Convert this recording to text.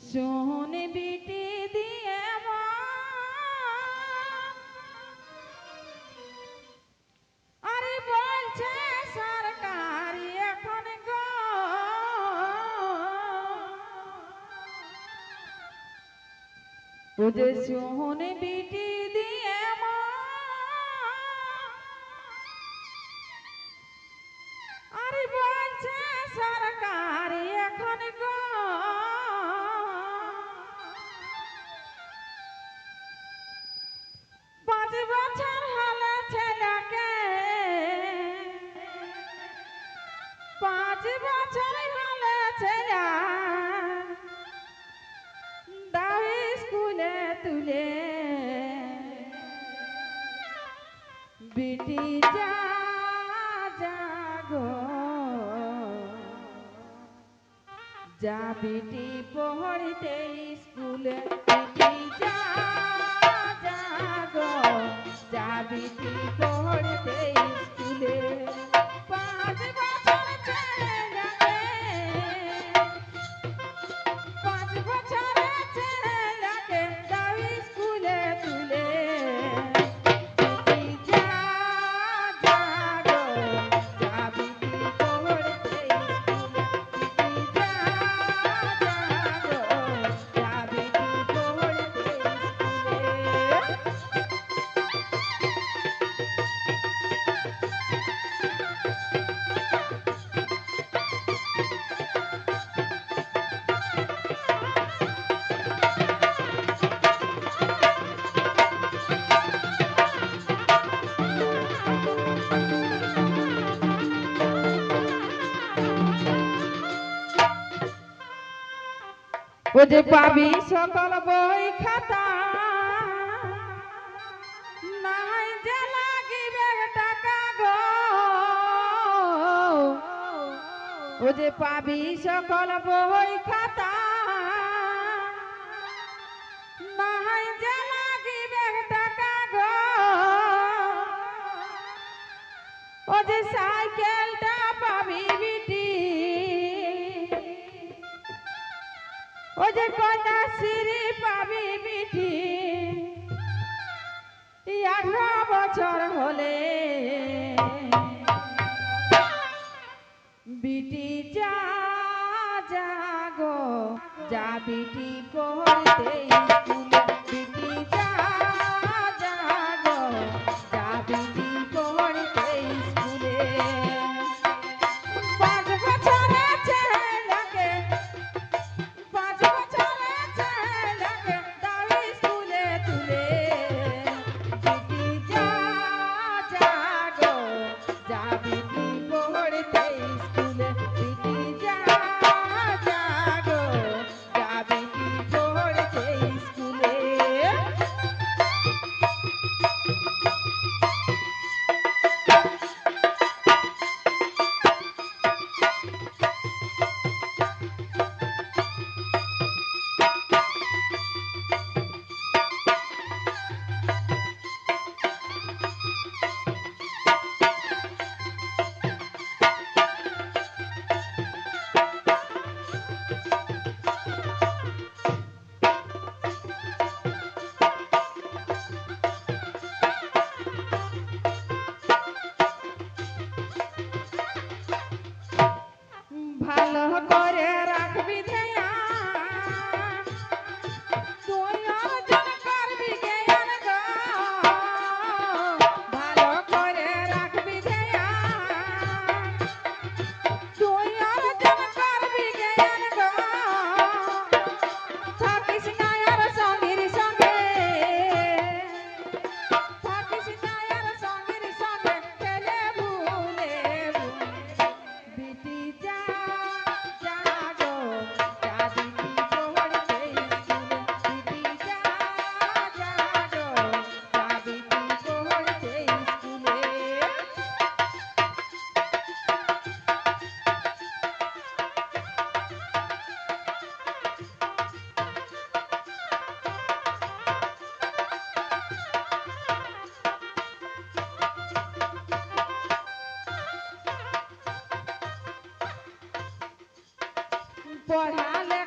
শোন বিটি দিয়ে আরে বলছে সরকারি এখন গো যে শোন বিটি দিয়ে আরে বলছে সরকারি এখন গো বছর হলে ছেলেকে 5 বছর হলে ছেলে দাও স্কুলে তুলে বিটি যা গো যা বিটি পড়তে স্কুলে বিটি যা গো যা বিটি পড়তে স্কুলে 5 বছর ছেলেকে 5 বছর ছেলেকে দাও স্কুলে তুলে বিটি যা গো যা বিটি পড়তে স্কুলে বিটি যা গো যা বিটি পড়তে ও যে পাবি সকল বই খাতা নাই যে লাগিবে টাকা গো ও যে পাবি সকল বই খাতা নাই যে লাগিবে টাকা গো ও যে সাইকেলটা পাবি বিটি ও যে কন্যাশ্রী পাবি বিটি 18 বছর হলে বিটি যা গো যা বিটি পড়তে স্কুলে বিটি যা গো যা বিটি পড়তে স্কুলে 5 বছরের ছেলেকে 5 বছরের ছেলেকে দাও স্কুলে তুলে বিটি যা গো যা বিটি পড়তে স্কুলে বিটি যা গো যা বিটি পড়তে স্কুলে ভালো করে রাখবি ধ্যান তুই অর্জন করবি জ্ঞান গো ভালো করে রাখবি ধ্যান তুই অর্জন করবি জ্ঞান গো থাকিস না আর সঙ্গীর সঙ্গে থাকিস না আর সঙ্গীর সঙ্গে খেলে ভুলে বিটি যা গো যা বিটি পড়তে স্কুলে বিটি যা গো যা বিটি পড়তে স্কুলে পড়ালে